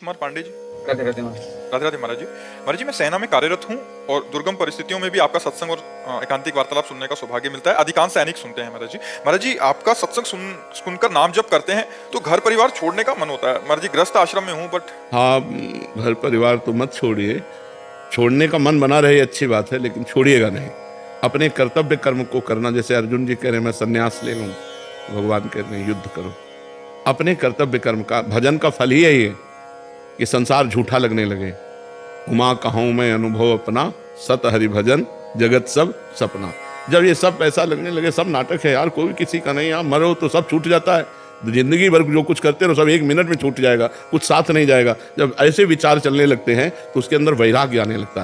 कुमार पांडे जी। राधे राधे महाराज। राधे राधे महाराज जी। महाराज जी, मैं सेना में कार्यरत हूँ और दुर्गम परिस्थितियों में भी आपका सत्संग और एकांतिक वार्तालाप सुनने का सौभाग्य मिलता है। अधिकांश सैनिक सुनते हैं महाराज जी। महाराज जी, आपका सत्संग सुनकर नाम जप करते हैं तो घर परिवार छोड़ने का मन होता है। महाराज जी, गृहस्थ आश्रम में हूँ बट हाँ, घर परिवार तो मत छोड़िए। छोड़ने का मन बना रहे अच्छी बात है, लेकिन छोड़िएगा नहीं। अपने कर्तव्य कर्म को करना, जैसे अर्जुन जी कह रहे हैं मैं संन्यास ले लूँ, भगवान कह रहे हैं युद्ध करो। अपने कर्तव्य कर्म का, भजन का फल ही यही है कि संसार झूठा लगने लगे। उमा कहूँ मैं अनुभव अपना, सत हरि भजन जगत सब सपना। जब ये सब ऐसा लगने लगे सब नाटक है यार, कोई किसी का नहीं, आप मरो तो सब छूट जाता है, जिंदगी भर जो कुछ करते रहो सब एक मिनट में छूट जाएगा, कुछ साथ नहीं जाएगा। जब ऐसे विचार चलने लगते हैं तो उसके अंदर वैराग्य आने लगता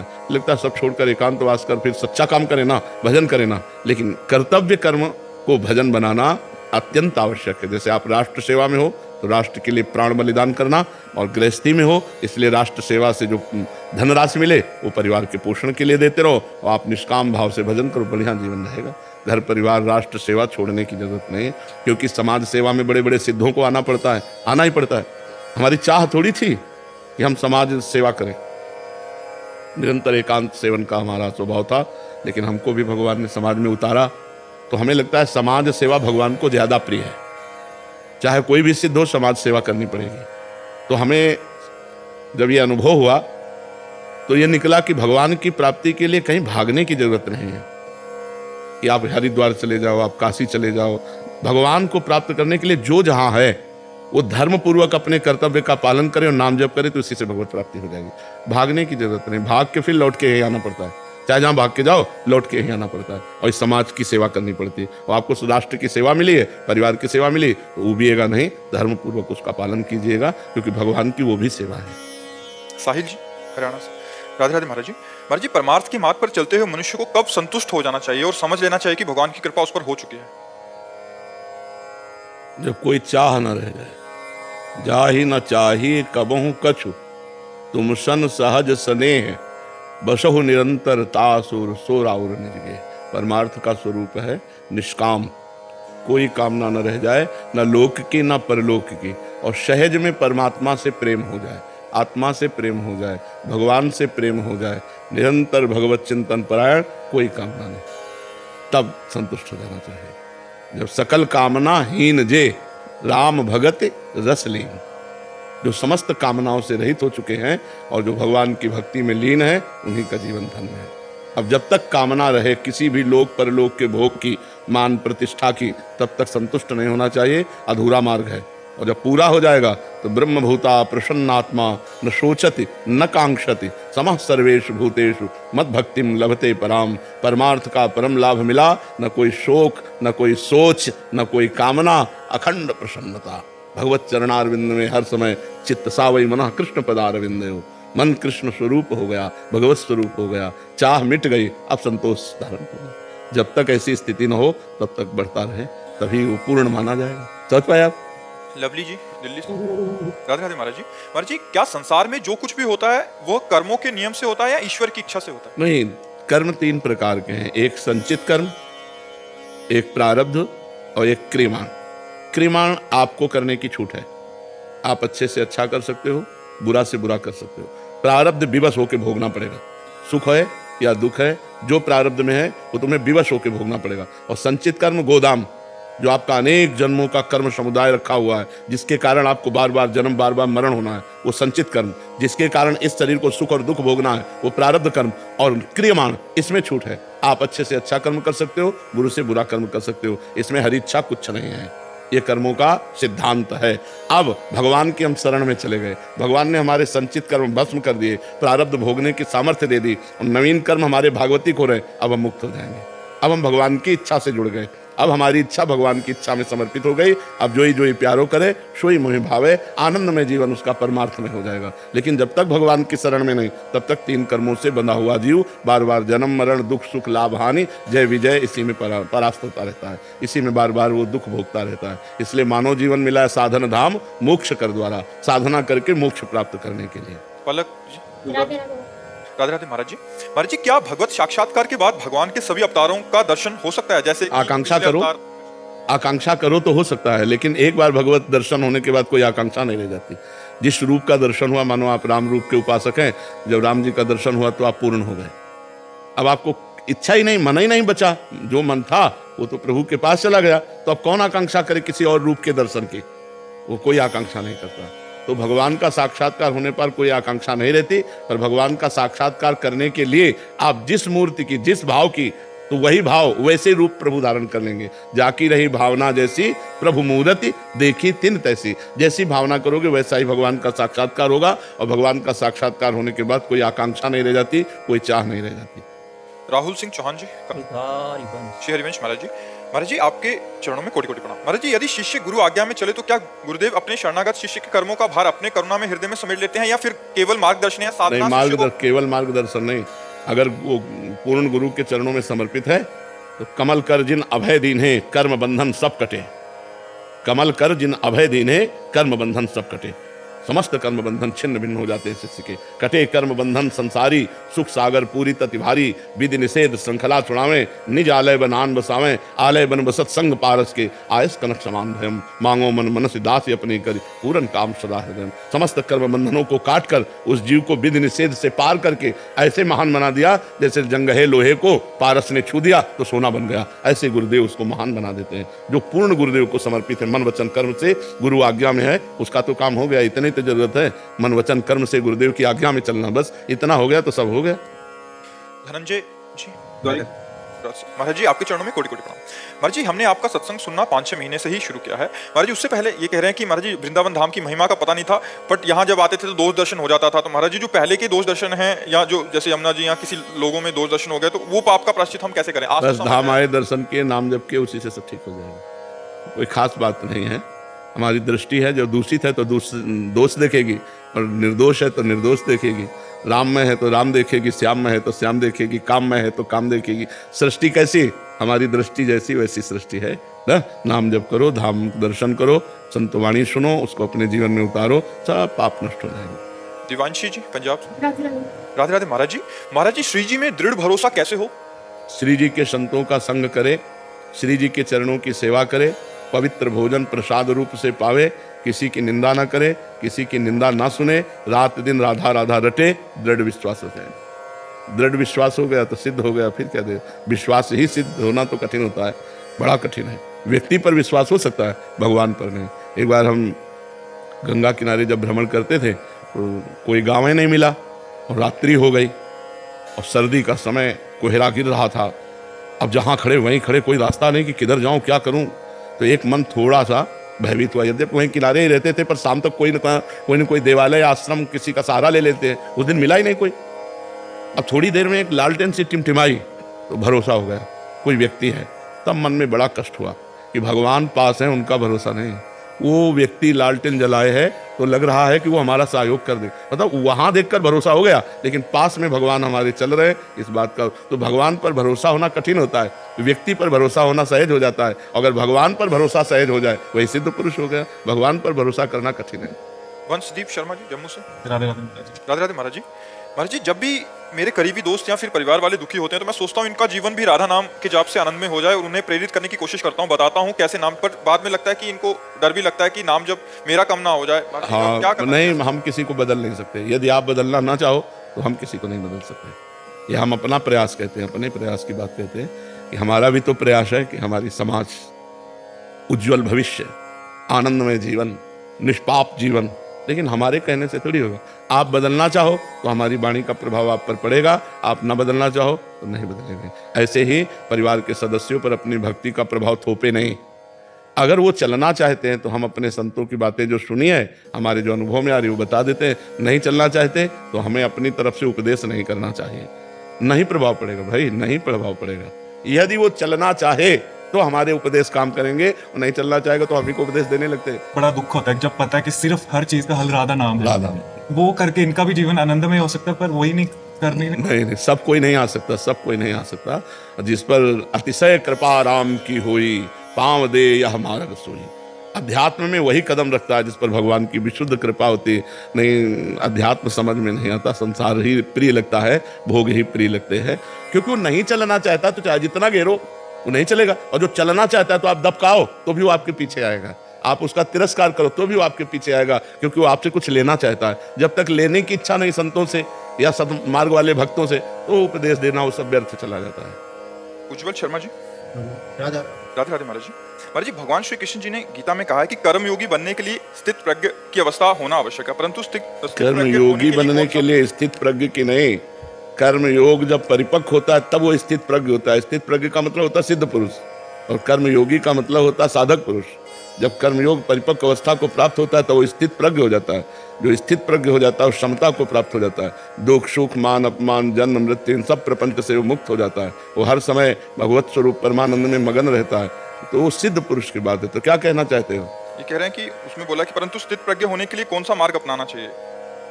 है सब छोड़कर एकांतवास कर फिर सच्चा काम करे ना, भजन करे ना। लेकिन कर्तव्य कर्म को भजन बनाना अत्यंत आवश्यक है। जैसे आप राष्ट्र सेवा में हो तो राष्ट्र के लिए प्राण बलिदान करना, और गृहस्थी में हो इसलिए राष्ट्र सेवा से जो धनराशि मिले वो परिवार के पोषण के लिए देते रहो, और आप निष्काम भाव से भजन करो, बढ़िया जीवन रहेगा। घर परिवार राष्ट्र सेवा छोड़ने की जरूरत नहीं है, क्योंकि समाज सेवा में बड़े बड़े सिद्धों को आना पड़ता है, आना ही पड़ता है। हमारी चाह थोड़ी थी कि हम समाज सेवा करें, निरंतर एकांत सेवन का हमारा स्वभाव था, लेकिन हमको भी भगवान ने समाज में उतारा तो हमें लगता है समाज सेवा भगवान को ज़्यादा प्रिय है। चाहे कोई भी सिद्ध हो, समाज सेवा करनी पड़ेगी। तो हमें जब ये अनुभव हुआ तो ये निकला कि भगवान की प्राप्ति के लिए कहीं भागने की जरूरत नहीं है कि आप हरिद्वार चले जाओ, आप काशी चले जाओ। भगवान को प्राप्त करने के लिए जो जहां है वो धर्म पूर्वक अपने कर्तव्य का पालन करे और नाम जप करे तो इसी से भगवत प्राप्ति हो जाएगी। भागने की जरूरत नहीं, भाग के फिर लौट के यही आना पड़ता है। चाहे जहां भाग के जाओ लौट के यही आना पड़ता है, और इस समाज की सेवा करनी पड़ती है। और आपको राष्ट्र की सेवा मिली है, परिवार की सेवा मिली, तो उबिएगा नहीं, धर्म पूर्वक उसका पालन कीजिएगा, क्योंकि भगवान की वो भी सेवा है। साहिल जी, हरियाणा से। राधे राधे महाराज जी। महाराज जी, परमार्थ के मार्ग पर चलते हुए मनुष्य को कब संतुष्ट हो जाना चाहिए और समझ लेना चाहिए कि भगवान की कृपा उस पर हो चुकी है? जब कोई चाह न रह जाए, जाहि न चाही कबहु कछु, तुम सन सहज स्नेह बसहु निरंतर तासुर सोराउर निजगे। परमार्थ का स्वरूप है निष्काम, कोई कामना न रह जाए, न लोक की न परलोक की, और सहज में परमात्मा से प्रेम हो जाए, आत्मा से प्रेम हो जाए, भगवान से प्रेम हो जाए, निरंतर भगवत चिंतन परायण, कोई कामना नहीं, तब संतुष्ट हो जाना चाहिए। जब सकल कामना हीन जे राम भगत रस लीन, जो समस्त कामनाओं से रहित हो चुके हैं और जो भगवान की भक्ति में लीन है, उन्हीं का जीवन धन्य है। अब जब तक कामना रहे किसी भी लोक परलोक के भोग की, मान प्रतिष्ठा की, तब तक संतुष्ट नहीं होना चाहिए, अधूरा मार्ग है। और जब पूरा हो जाएगा तो ब्रह्मभूता प्रसन्नात्मा न शोचति न कांक्षति समः सर्वेषु भूतेषु मद भक्तिम लभते पराम। परमार्थ का परम लाभ मिला, न कोई शोक, न कोई सोच, न कोई कामना, अखंड प्रसन्नता। भगवत चरणारविंद में हर समय चित्त सावई मनः कृष्ण पदारविंदयो, मन कृष्ण स्वरूप हो गया, भगवत स्वरूप हो गया, चाह मिट गई, अब संतोष धारण हो गया। जब तक ऐसी स्थिति न हो तब तक बढ़ता रहे, तभी वो पूर्ण माना जाएगा। समझ पाए आप? लवली जी, दिल्ली से। राधे राधे महाराज जी। महाराज जी, क्या संसार में जो कुछ भी होता है वो कर्मों के नियम से होता है या ईश्वर की इच्छा से होता है? नहीं, कर्म तीन प्रकार के हैं, एक संचित कर्म, एक प्रारब्ध और एक क्रियमाण। क्रियमाण आपको करने की छूट है, आप अच्छे से अच्छा कर सकते हो, बुरा से बुरा कर सकते हो। प्रारब्ध विवश होकर भोगना पड़ेगा, सुख है या दुख है, जो प्रारब्ध में है वो तुम्हें विवश होकर भोगना पड़ेगा। और संचित कर्म गोदाम, जो आपका अनेक जन्मों का कर्म समुदाय रखा हुआ है, जिसके कारण आपको बार बार जन्म, बार बार मरण होना है, वो संचित कर्म। जिसके कारण इस शरीर को सुख और दुख भोगना है, वो प्रारब्ध कर्म। और क्रियमाण, इसमें छूट है, आप अच्छे से अच्छा कर्म कर सकते हो, बुरे से बुरा कर्म कर सकते हो, इसमें हरी इच्छा कुछ नहीं है। ये कर्मों का सिद्धांत है। अब भगवान की हम शरण में चले गए, भगवान ने हमारे संचित कर्म भस्म कर दिए, प्रारब्ध भोगने की सामर्थ्य दे दी, और नवीन कर्म हमारे भागवतिक हो रहे, अब हम मुक्त हो जाएंगे। अब हम भगवान की इच्छा से जुड़ गए, अब हमारी इच्छा भगवान की इच्छा में समर्पित हो गई। अब जो ही प्यारो करे सोई मोहि भावे, आनंद में जीवन उसका परमार्थ में हो जाएगा। लेकिन जब तक भगवान की शरण में नहीं, तब तक तीन कर्मों से बंधा हुआ जीव बार बार जन्म मरण, दुख सुख, लाभ हानि, जय विजय, इसी में परास्त होता रहता है, इसी में बार बार वो दुख भोगता रहता है। इसलिए मानव जीवन मिला है साधन धाम, मोक्ष कर द्वारा, साधना करके मोक्ष प्राप्त करने के लिए। पलक जी। राधे राधे महाराज जी। महाराज जी, क्या भगवत साक्षात्कार के बाद भगवान के सभी अवतारों का दर्शन हो सकता है? जैसे आकांक्षा करो, आकांक्षा करो तो हो सकता है, लेकिन एक बार भगवत दर्शन होने के बाद कोई आकांक्षा नहीं रह जाती। जिस रूप का दर्शन हुआ, मानो आप राम रूप के उपासक हैं, जब राम जी का दर्शन हुआ तो आप पूर्ण हो गए। अब आपको इच्छा ही नहीं, मन ही नहीं बचा, जो मन था वो तो प्रभु के पास चला गया। तो अब कौन आकांक्षा करे किसी और रूप के दर्शन की? वो कोई आकांक्षा नहीं करता। तो भगवान का साक्षात्कार होने पर कोई आकांक्षा नहीं रहती, पर भगवान का साक्षात्कार करने के लिए आप जिस मूर्ति की, जिस भाव की, तो वही भाव वैसे रूप प्रभु धारण कर लेंगे। जाकी रही भावना जैसी प्रभु मूर्ति देखी तिन तैसी। जैसी भावना करोगे वैसा ही भगवान का साक्षात्कार होगा, और भगवान का साक्षात्कार होने के बाद कोई आकांक्षा नहीं रह जाती, कोई चाह नहीं रह जाती। राहुल सिंह चौहान जी, श्री हरिवंश महाराज जी, महाराज जी आपके चरणों में कोटि कोटि प्रणाम। महाराज जी, यदि शिष्य गुरु आज्ञा में चले तो क्या गुरुदेव अपने शरणागत शिष्य के कर्मों का भार अपने करुणा में हृदय में समेट लेते हैं, या फिर केवल मार्गदर्शन या साधना? केवल मार्गदर्शन नहीं, अगर वो पूर्ण गुरु के चरणों में समर्पित है तो कमल कर जिन अभय दीन है कर्म बंधन सब कटे। कमल कर जिन अभय दीन है कर्म बंधन सब कटे। समस्त कर्म बंधन छिन्न भिन्न हो जाते हैं शिष्य के। कटे कर्म बंधन संसारी, सुख सागर पूरी तति भारी। विधि निषेध श्रृंखला छुड़ावे, निज आलय बनान बसावे। आलय बन बसत संग पारस के, आयस कनक समान भयम। मांगो मन मनस दास अपने कर, पूरन काम सदा हृदय। समस्त कर्म बंधनों को काट कर उस जीव को विधि निषेध से पार करके ऐसे महान बना दिया जैसे जंगहे लोहे को पारस ने छू दिया तो सोना बन गया। ऐसे गुरुदेव उसको महान बना देते हैं। जो पूर्ण गुरुदेव को समर्पित है मन वचन कर्म से, गुरु आज्ञा में है, उसका तो काम हो गया। इतने तो जरूरत है, मन वचन कर्म से गुरुदेव की आज्ञा में चलना, बस इतना हो गया तो सब हो गया। धनंजय जी, महाराज जी आपके चरणों में कोटि कोटि प्रणाम। महाराज जी, हमने आपका सत्संग सुनना 5-6 महीने से ही शुरू किया है। महाराज जी, उससे पहले ये कह रहे हैं कि महाराज जी वृंदावन धाम की महिमा का पता नहीं था, बट यहाँ जब आते थे तो दोष दर्शन हो जाता था। तो महाराज जी, जो पहले के दोष दर्शन है, या जो जैसे यमुना जी यहाँ किसी लोगों में दोष दर्शन हो गए, तो वो पाप का प्रायश्चित हम कैसे करें? बस धाम आए, दर्शन किए, नाम जप किए, उसी से सब ठीक हो जाएगा। कोई खास बात नहीं है। हमारी दृष्टि है, जो दूषित है तो दोष देखेगी, और निर्दोष है तो निर्दोष देखेगी। राम में है तो राम देखेगी, श्याम में है तो श्याम देखेगी, काम में है तो काम देखेगी। सृष्टि कैसी? हमारी दृष्टि जैसी वैसी सृष्टि है ना। नाम जप करो, धाम दर्शन करो, संतवाणी सुनो, उसको अपने जीवन में उतारो, सब पाप नष्ट हो जाएंगे। दिवांशी जी पंजाब से, राधे राधे। महाराज जी श्री जी में दृढ़ भरोसा कैसे हो? श्री जी के संतों का संग करे, श्री जी के चरणों की सेवा करे, पवित्र भोजन प्रसाद रूप से पावे, किसी की निंदा ना करे, किसी की निंदा ना सुने, रात दिन राधा राधा रटे, दृढ़ विश्वास हो जाए। दृढ़ विश्वास हो गया तो सिद्ध हो गया, फिर क्या दे। विश्वास ही सिद्ध होना तो कठिन होता है, बड़ा कठिन है। व्यक्ति पर विश्वास हो सकता है, भगवान पर नहीं। एक बार हम गंगा किनारे जब भ्रमण करते थे तो कोई गाँव नहीं मिला, और रात्रि हो गई, और सर्दी का समय, कोहरा गिर रहा था। अब जहाँ खड़े वहीं खड़े, कोई रास्ता नहीं कि किधर जाऊँ, क्या करूँ। तो एक मन थोड़ा सा भयभीत हुआ। यद्यपि वहीं किनारे ही रहते थे, पर शाम तक कोई न कोई देवालय आश्रम किसी का सहारा ले लेते हैं। उस दिन मिला ही नहीं कोई। अब थोड़ी देर में एक लालटेन सी टिमटिमाई तो भरोसा हो गया कोई व्यक्ति है। तब मन में बड़ा कष्ट हुआ कि भगवान पास है, उनका भरोसा नहीं। वो व्यक्ति लालटेन जलाए है तो लग रहा है कि वो हमारा सहयोग कर दे, मतलब वहां देखकर भरोसा हो गया, लेकिन पास में भगवान हमारे चल रहे इस बात का। तो भगवान पर भरोसा होना कठिन होता है, व्यक्ति पर भरोसा होना सहज हो जाता है। अगर भगवान पर भरोसा सहज हो जाए वही सिद्ध पुरुष हो गया। भगवान पर भरोसा करना कठिन है। वंशदीप शर्मा जी जम्मू से, राधे राधे। महाराज जी, जब भी मेरे करीबी दोस्त या फिर परिवार वाले दुखी होते हैं तो मैं सोचता हूँ इनका जीवन भी राधा नाम के जाप से आनंद में हो जाए, और उन्हें प्रेरित करने की कोशिश करता हूँ, बताता हूँ कैसे नाम। पर बाद में लगता है कि इनको डर भी लगता है कि नाम जब मेरा कम ना हो जाए। हाँ, क्या नहीं, हम किसी को बदल नहीं सकते। यदि आप बदलना ना चाहो तो हम किसी को नहीं बदल सकते। ये हम अपना प्रयास कहते हैं, अपने प्रयास की बात कहते हैं कि हमारा भी तो प्रयास है कि हमारी समाज, उज्जवल भविष्य, आनंदमय जीवन, निष्पाप जीवन, लेकिन हमारे कहने से थोड़ी होगा। आप बदलना चाहो तो हमारी वाणी का प्रभाव आप पर पड़ेगा, आप ना बदलना चाहो तो नहीं बदलेंगे। ऐसे ही परिवार के सदस्यों पर अपनी भक्ति का प्रभाव थोपे नहीं। अगर वो चलना चाहते हैं तो हम अपने संतों की बातें जो सुनी है, हमारे जो अनुभव में आ रही वो बता देते हैं। नहीं चलना चाहते तो हमें अपनी तरफ से उपदेश नहीं करना चाहिए। नहीं प्रभाव पड़ेगा भाई, नहीं प्रभाव पड़ेगा। यदि वो चलना चाहे तो हमारे उपदेश काम करेंगे, और नहीं चलना चाहेगा तो हम ही को उपदेश देने लगते हैं। बड़ा दुख होता है जब पता है कि सिर्फ हर चीज का हल राधा नाम है। राधा वो करके इनका भी जीवन आनंदमय हो सकता है, पर वही नहीं करनी। नहीं, सब कोई नहीं आ सकता, सब कोई नहीं आ सकता। जिस पर अतिशय कृपा राम की होई, पाँव दे यह मार्ग सोई। अध्यात्म में वही कदम रखता है जिस पर भगवान की विशुद्ध कृपा होती। नहीं, अध्यात्म समझ में नहीं आता, संसार ही प्रिय लगता है, भोग ही प्रिय लगते हैं। क्योंकि वो नहीं चलना चाहता तो चाहे जितना घेरो वो नहीं चलेगा, और जो चलना चाहता है तो आप दबकाओ तो भी वो आपके पीछे आएगा। आप उसका तिरस्कार करो तो भी वो आपके पीछे आएगा, क्योंकि वो आपसे कुछ लेना चाहता है। जब तक लेने की इच्छा नहीं संतों से या सतमार्ग वाले भक्तों से, तो उपदेश देना वो सब व्यर्थ चला जाता है। उज्जवल शर्मा जी। राधा राधे राधे महाराज जी। महाराज जी, भगवान श्री कृष्ण जी ने गीता में कहा है कि कर्मयोगी बनने के लिए स्थित प्रज्ञ की अवस्था होना आवश्यक है, परंतु कर्मयोगी बनने के लिए स्थित प्रज्ञ की नहीं, कर्म योग जब परिपक्व होता है तब वो स्थित प्रज्ञ होता है। स्थित प्रज्ञ का मतलब होता है सिद्ध पुरुष, और कर्मयोगी का मतलब होता है साधक पुरुष। जब कर्मयोग परिपक्व अवस्था को प्राप्त होता है तो वो स्थित प्रज्ञ हो जाता है। जो स्थित प्रज्ञ हो जाता है उस क्षमता को प्राप्त हो जाता है। दुख सुख मान अपमान जन्म मृत्यु इन सब प्रपंच से वो मुक्त हो जाता है। वो हर समय भगवत स्वरूप परमानंद में मगन रहता है। तो वो सिद्ध पुरुष की बात है। तो क्या कहना चाहते हो? ये कह रहे हैं कि उसमें बोला कि परंतु स्थित प्रज्ञ होने के लिए कौन सा मार्ग अपनाना चाहिए?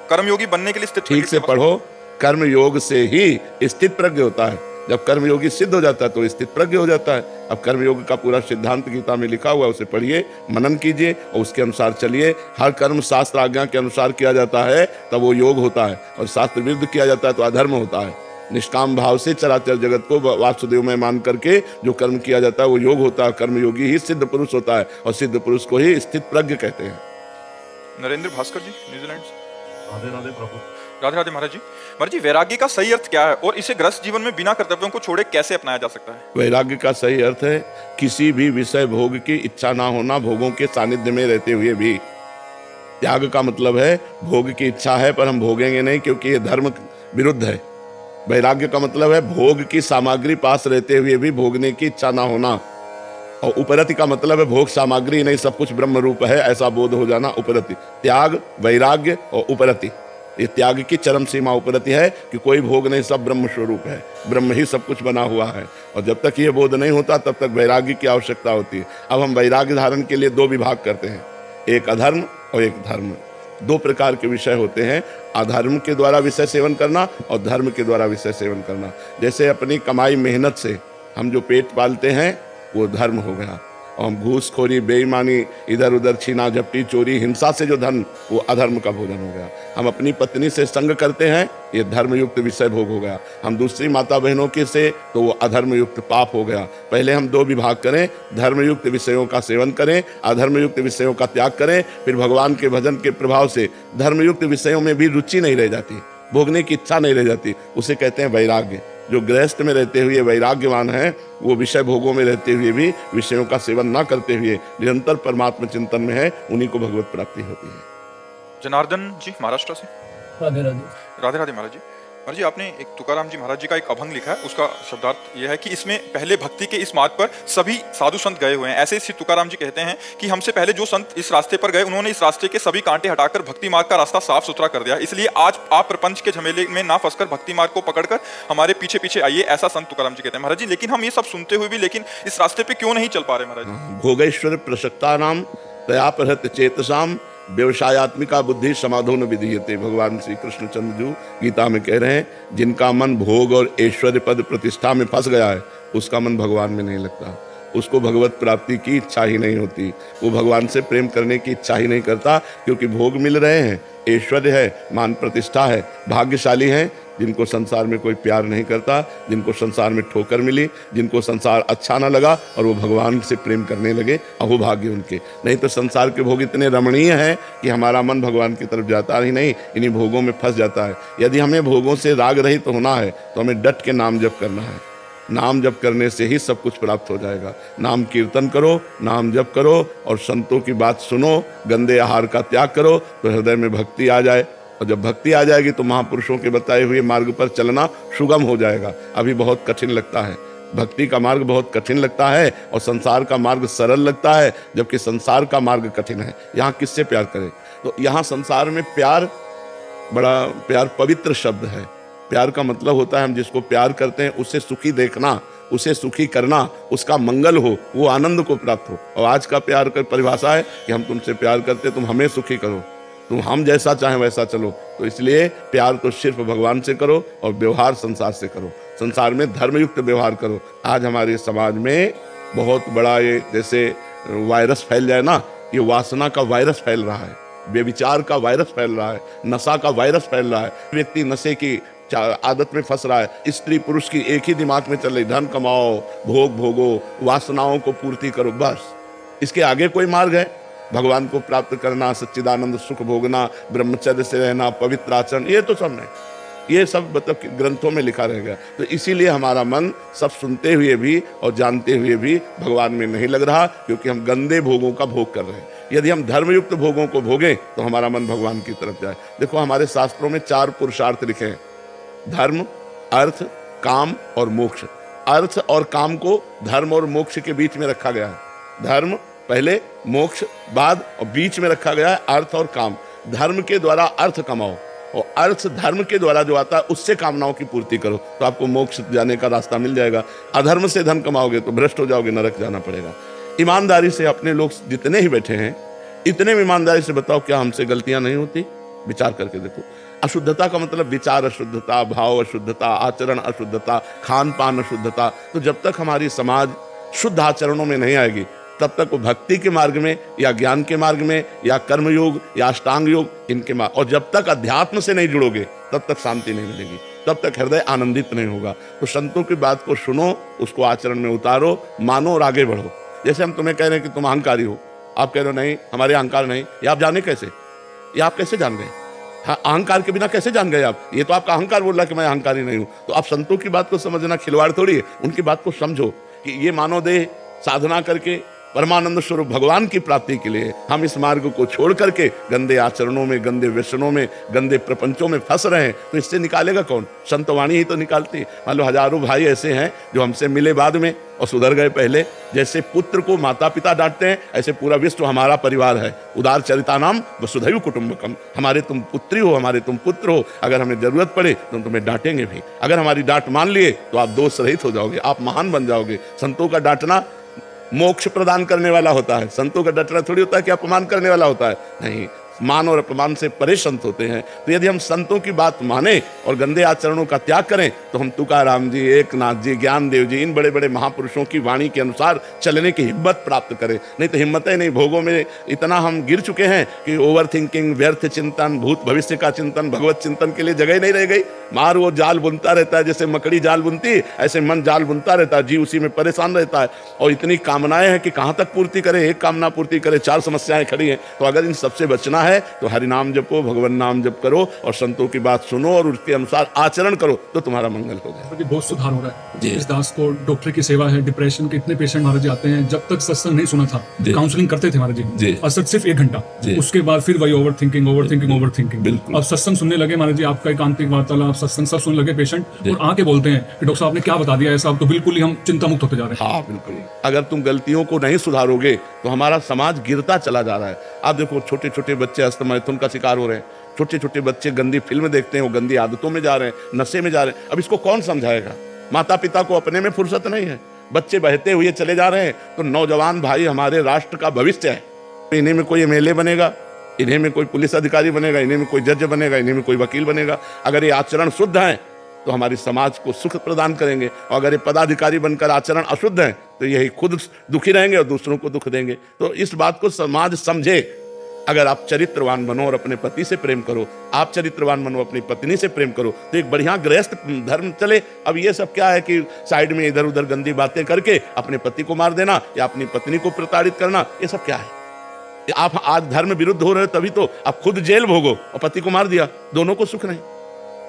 कर्मयोगी बनने के लिए स्थित ठीक से पढ़ो, कर्म योग से ही स्थित प्रज्ञ होता है। जब कर्मयोगी सिद्ध हो जाता है तो स्थित प्रज्ञ हो जाता है। अब कर्मयोग का पूरा सिद्धांत गीता में लिखा हुआ है, उसे पढ़िए, मनन कीजिए और उसके अनुसार चलिए। हर कर्म शास्त्र आज्ञा के अनुसार किया जाता है तब वो योग होता है, और शास्त्र विरुद्ध किया जाता है तो अधर्म होता है। निष्काम भाव से चराचर जगत को वासुदेव में मान करके जो कर्म किया जाता है वो योग होता है। कर्मयोगी ही सिद्ध पुरुष होता है, और सिद्ध पुरुष को ही स्थित प्रज्ञ कहते हैं। नरेंद्र भास्कर जी, न्यूजीलैंड से। राधे राधे प्रभु। राधे राधे महाराज जी। महाराज जी, वैराग्य का सही अर्थ क्या है और इसे गृहस्थ जीवन में बिना कर्तव्यों को छोड़े कैसे अपनाया जा सकता है? वैराग्य का सही अर्थ है किसी भी विषय भोग की इच्छा ना होना, भोगों के सानिध्य में रहते हुए भी। त्याग का मतलब है भोग की इच्छा है पर हम भोगेंगे नहीं क्योंकि ये धर्म विरुद्ध है। वैराग्य का मतलब है भोग की सामग्री पास रहते हुए भी भोगने की इच्छा ना होना। और उपरति का मतलब है भोग सामग्री नहीं, सब कुछ ब्रह्म रूप है ऐसा बोध हो जाना उपरति। त्याग, वैराग्य और उपरति, ये त्याग की चरम सीमा उपरति है कि कोई भोग नहीं, सब ब्रह्म स्वरूप है, ब्रह्म ही सब कुछ बना हुआ है। और जब तक ये बोध नहीं होता तब तक वैराग्य की आवश्यकता होती है। अब हम वैराग्य धारण के लिए दो विभाग करते हैं, एक अधर्म और एक धर्म। दो प्रकार के विषय होते हैं, अधर्म के द्वारा विषय सेवन करना और धर्म के द्वारा विषय सेवन करना। जैसे अपनी कमाई मेहनत से हम जो पेट पालते हैं वो धर्म हो गया, और हम घूसखोरी, बेईमानी, इधर उधर छीना झपटी, चोरी, हिंसा से जो धन, वो अधर्म का भोजन हो गया। हम अपनी पत्नी से संग करते हैं, ये धर्मयुक्त विषय भोग हो गया। हम दूसरी माता बहनों के से, तो वो अधर्मयुक्त पाप हो गया। पहले हम दो विभाग करें, धर्मयुक्त विषयों का सेवन करें, अधर्मयुक्त विषयों का त्याग करें, फिर भगवान के भजन के प्रभाव से धर्मयुक्त विषयों में भी रुचि नहीं रह जाती, भोगने की इच्छा नहीं रह जाती। उसे कहते हैं वैराग्य। जो गृहस्थ में रहते हुए वैराग्यवान है, वो विषय भोगों में रहते हुए भी विषयों का सेवन ना करते हुए निरंतर परमात्मा चिंतन में है, उन्हीं को भगवत प्राप्ति होती है। जनार्दन जी, महाराष्ट्र से। राधे राधे। राधे राधे महाराज जी। महाराज जी, आपने एक तुकाराम जी महाराज जी का एक अभंग लिखा है, उसका शब्दार्थ यह है कि इसमें पहले भक्ति के इस मार्ग पर सभी साधु संत गए हुए हैं। ऐसे श्री तुकाराम जी कहते हैं कि हमसे पहले जो संत इस रास्ते पर गए, उन्होंने इस रास्ते के सभी कांटे हटाकर भक्ति मार्ग का रास्ता साफ सुथरा कर दिया। इसलिए आज आप प्रपंच के झमेले में ना फंसकर भक्ति मार्ग को पकड़कर हमारे पीछे पीछे आइए, ऐसा संत तुकाराम जी कहते हैं। महाराज जी, लेकिन हम ये सब सुनते हुए भी लेकिन इस रास्ते पे क्यों नहीं चल पा रहे महाराज जी? भोगेश्वर प्रसक्ता नाम तयापहृत चेतसाम व्यवसायत्मिका बुद्धि समाधो न विधीयते। भगवान श्री कृष्ण चंद्र जी गीता में कह रहे हैं, जिनका मन भोग और ऐश्वर्य पद प्रतिष्ठा में फंस गया है, उसका मन भगवान में नहीं लगता, उसको भगवत प्राप्ति की इच्छा ही नहीं होती, वो भगवान से प्रेम करने की इच्छा ही नहीं करता। क्योंकि भोग मिल रहे हैं, ऐश्वर्य है, मान प्रतिष्ठा है, भाग्यशाली है जिनको संसार में कोई प्यार नहीं करता, जिनको संसार में ठोकर मिली, जिनको संसार अच्छा ना लगा और वो भगवान से प्रेम करने लगे, अहो भाग्य उनके। नहीं तो संसार के भोग इतने रमणीय हैं कि हमारा मन भगवान की तरफ जाता ही नहीं, इन्हीं भोगों में फंस जाता है। यदि हमें भोगों से राग रहित होना है तो हमें डट के नाम जप करना है। नाम जप करने से ही सब कुछ प्राप्त हो जाएगा। नाम कीर्तन करो, नाम जप करो और संतों की बात सुनो, गंदे आहार का त्याग करो तो हृदय में भक्ति आ जाए। और जब भक्ति आ जाएगी तो महापुरुषों के बताए हुए मार्ग पर चलना सुगम हो जाएगा। अभी बहुत कठिन लगता है, भक्ति का मार्ग बहुत कठिन लगता है और संसार का मार्ग सरल लगता है, जबकि संसार का मार्ग कठिन है। यहाँ किससे प्यार करें? तो यहाँ संसार में प्यार, बड़ा प्यार पवित्र शब्द है। प्यार का मतलब होता है हम जिसको प्यार करते हैं उसे सुखी देखना, उसे सुखी करना, उसका मंगल हो, वो आनंद को प्राप्त हो। और आज का प्यार का परिभाषा है कि हम तुमसे प्यार करते, तुम हमें सुखी करो, तुम हम जैसा चाहें वैसा चलो। तो इसलिए प्यार तो सिर्फ भगवान से करो और व्यवहार संसार से करो, संसार में धर्मयुक्त व्यवहार करो। आज हमारे समाज में बहुत बड़ा ये जैसे वायरस फैल जाए ना, ये वासना का वायरस फैल रहा है, व्यभिचार का वायरस फैल रहा है, नशा का वायरस फैल रहा है। व्यक्ति नशे की आदत में फंस रहा है। स्त्री पुरुष की एक ही दिमाग में चल रही, धन कमाओ, भोग भोगो, वासनाओं को पूर्ति करो, बस। इसके आगे कोई मार्ग है? भगवान को प्राप्त करना, सच्चिदानंद सुख भोगना, ब्रह्मचर्य से रहना, पवित्र आचरण, ये तो सब नहीं, ये सब मतलब ग्रंथों में लिखा रहेगा। तो इसीलिए हमारा मन सब सुनते हुए भी और जानते हुए भी भगवान में नहीं लग रहा, क्योंकि हम गंदे भोगों का भोग कर रहे हैं। यदि हम धर्मयुक्त भोगों को भोगें तो हमारा मन भगवान की तरफ जाए। देखो हमारे शास्त्रों में 4 पुरुषार्थ लिखे हैं, धर्म, अर्थ, काम और मोक्ष। अर्थ और काम को धर्म और मोक्ष के बीच में रखा गया है। धर्म पहले, मोक्ष बाद, और बीच में रखा गया है अर्थ और काम। धर्म के द्वारा अर्थ कमाओ और अर्थ धर्म के द्वारा जो आता है उससे कामनाओं की पूर्ति करो, तो आपको मोक्ष जाने का रास्ता मिल जाएगा। अधर्म से धन कमाओगे तो भ्रष्ट हो जाओगे, नरक जाना पड़ेगा। ईमानदारी से अपने लोग जितने ही बैठे हैं, इतने ईमानदारी से बताओ क्या हमसे गलतियां नहीं होती? विचार करके देखो। अशुद्धता का मतलब विचार अशुद्धता, भाव अशुद्धता, आचरण अशुद्धता, खान पान अशुद्धता। तो जब तक हमारी समाज शुद्ध आचरणों में नहीं आएगी, तब तक वो भक्ति के मार्ग में या ज्ञान के मार्ग में या कर्मयोग या अष्टांग योग, इनके मार्ग, और जब तक अध्यात्म से नहीं जुड़ोगे तब तक शांति नहीं मिलेगी, तब तक हृदय आनंदित नहीं होगा। तो संतों की बात को सुनो, उसको आचरण में उतारो, मानो और आगे बढ़ो। जैसे हम तुम्हें कह रहे हैं कि तुम अहंकारी हो, आप कह रहे हो नहीं हमारे अहंकार नहीं, ये आप जाने कैसे? ये आप कैसे जान गए? हाँ, अहंकार के बिना कैसे जान गए आप? ये तो आपका अहंकार बोल रहा कि मैं अहंकारी नहीं हूं। तो आप संतों की बात को समझना खिलवाड़ थोड़ी है, उनकी बात को समझो कि ये मानव देह साधना करके परमानंद स्वरूप भगवान की प्राप्ति के लिए हम इस मार्ग को छोड़ करके गंदे आचरणों में, गंदे व्यसनों में, गंदे प्रपंचों में फंस रहे हैं। तो इससे निकालेगा कौन? संतवाणी ही तो निकालती है। मान लो हजारों भाई ऐसे हैं जो हमसे मिले बाद में और सुधर गए पहले। जैसे पुत्र को माता पिता डांटते हैं, ऐसे पूरा विश्व हमारा परिवार है। उदार चरितानाम वसुधैव कुटुंबकम। हमारे तुम पुत्री हो, हमारे तुम पुत्र हो, अगर हमें जरूरत पड़े तो तुम्हें डांटेंगे भी। अगर हमारी डांट मान लिए तो आप दोष रहित हो जाओगे, आप महान बन जाओगे। संतों का डांटना मोक्ष प्रदान करने वाला होता है, संतों का डटना थोड़ी होता है कि अपमान करने वाला होता है। नहीं, मान और अपमान से परे संत होते हैं। तो यदि हम संतों की बात माने और गंदे आचरणों का त्याग करें तो हम तुकाराम जी, एकनाथ जी, ज्ञानदेव जी, इन बड़े बड़े महापुरुषों की वाणी के अनुसार चलने की हिम्मत प्राप्त करें। नहीं तो हिम्मत ही नहीं, भोगों में इतना हम गिर चुके हैं कि ओवर थिंकिंग, व्यर्थ चिंतन, भूत भविष्य का चिंतन, भगवत चिंतन के लिए जगह नहीं रह गई। मार वो जाल बुनता रहता है, जैसे मकड़ी जाल बुनती, ऐसे मन जाल बुनता रहता है, जीव उसी में परेशान रहता है। और इतनी कामनाएं हैं कि कहाँ तक पूर्ति करें, एक कामना पूर्ति करें, 4 समस्याएं खड़ी हैं। तो अगर इन सबसे बचना है तो हरि नाम जपो, भगवान नाम जप करो और संतों की बात सुनो और उसके अनुसार आचरण करो, तो तुम्हारा मंगल होगा। बहुत सुधार हो रहा है इस दास को। डॉक्टर की सेवा है, डिप्रेशन के इतने पेशेंट महाराज जी आते हैं। जब तक सत्संग नहीं सुना था, काउंसलिंग करते थे महाराज जी, और सिर्फ 1 घंटा, उसके बाद फिर वही ओवर थिंकिंग। अब सत्संग सुनने लगे महाराज जी, आपका एकांतिक वार्तालाप, सत्संग सब सुनने लगे पेशेंट, और आके बोलते हैं कि डॉक्टर साहब ने क्या बता दिया ऐसा, अब तो बिल्कुल ही हम चिंता मुक्त होते जा रहे हैं। हाँ बिल्कुल, अगर तुम गलतियों को नहीं सुधारोगे तो हमारा समाज गिरता चला जा रहा है। आप देखो छोटे छोटे बच्चे अस्थमाइथुन का शिकार हो रहे हैं, छोटे छोटे बच्चे गंदी फिल्म देखते हैं, वो गंदी आदतों में जा रहे हैं, नशे में जा रहे हैं। अब इसको कौन समझाएगा? माता पिता को अपने में फुर्सत नहीं है, बच्चे बहते हुए चले जा रहे हैं। तो नौजवान भाई हमारे राष्ट्र का भविष्य है। इन्हीं में कोई एमएलए बनेगा, इन्हीं में कोई पुलिस अधिकारी बनेगा, इन्हीं में कोई जज बनेगा, इन्हीं में कोई वकील बनेगा। अगर ये आचरण शुद्ध है तो हमारी समाज को सुख प्रदान करेंगे, और अगर ये पदाधिकारी बनकर आचरण अशुद्ध है तो यही खुद दुखी रहेंगे और दूसरों को दुख देंगे। तो इस बात को समाज समझे। अगर आप चरित्रवान बनो और अपने पति से प्रेम करो, आप चरित्रवान बनो अपनी पत्नी से प्रेम करो, तो एक बढ़िया गृहस्थ धर्म चले। अब ये सब क्या है कि साइड में इधर उधर गंदी बातें करके अपने पति को मार देना या अपनी पत्नी को प्रताड़ित करना, ये सब क्या है? आप आज धर्म विरुद्ध हो रहे हो, तभी तो आप खुद जेल भोगो और पति को मार दिया, दोनों को सुख नहीं।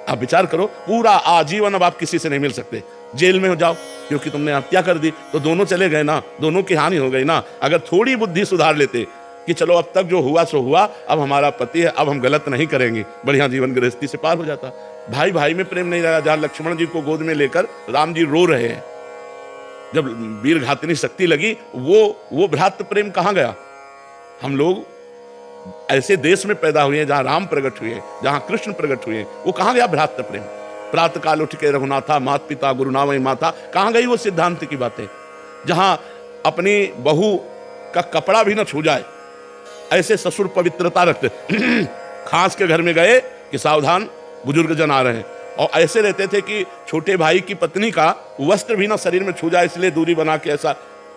आप विचार करो, पूरा आजीवन अब आप किसी से नहीं मिल सकते, जेल में हो जाओ क्योंकि तुमने हत्या कर दी, तो दोनों चले गए ना, दोनों की हानि हो गई ना। अगर थोड़ी बुद्धि सुधार लेते कि चलो अब तक जो हुआ सो हुआ, अब हमारा पति है, अब हम गलत नहीं करेंगे, बढ़िया जीवन गृहस्थी से पार हो जाता। भाई भाई में प्रेम नहीं रहा। जहां लक्ष्मण जी को गोद में लेकर राम जी रो रहे हैं, जब वीर घातनी शक्ति लगी, वो भ्रातृ प्रेम कहां गया? हम लोग ऐसे देश में पैदा हुए हैं जहां राम प्रकट हुए, जहां कृष्ण प्रकट हुए, वो कहां गया भ्रातृ प्रेम? प्रातः काल उठ के रघुनाथा, मात पिता गुरु नावई माता, कहां गई वो सिद्धांत की बातें? जहां अपनी बहू का कपड़ा भी न छू जाए, ऐसे ससुर पवित्रता रखते खास के घर में गए कि सावधान बुजुर्ग जन आ रहे हैं, और ऐसे रहते थे कि छोटे भाई की पत्नी का वस्त्र भी ना शरीर में छू जाए, इसलिए दूरी बना के ऐसा।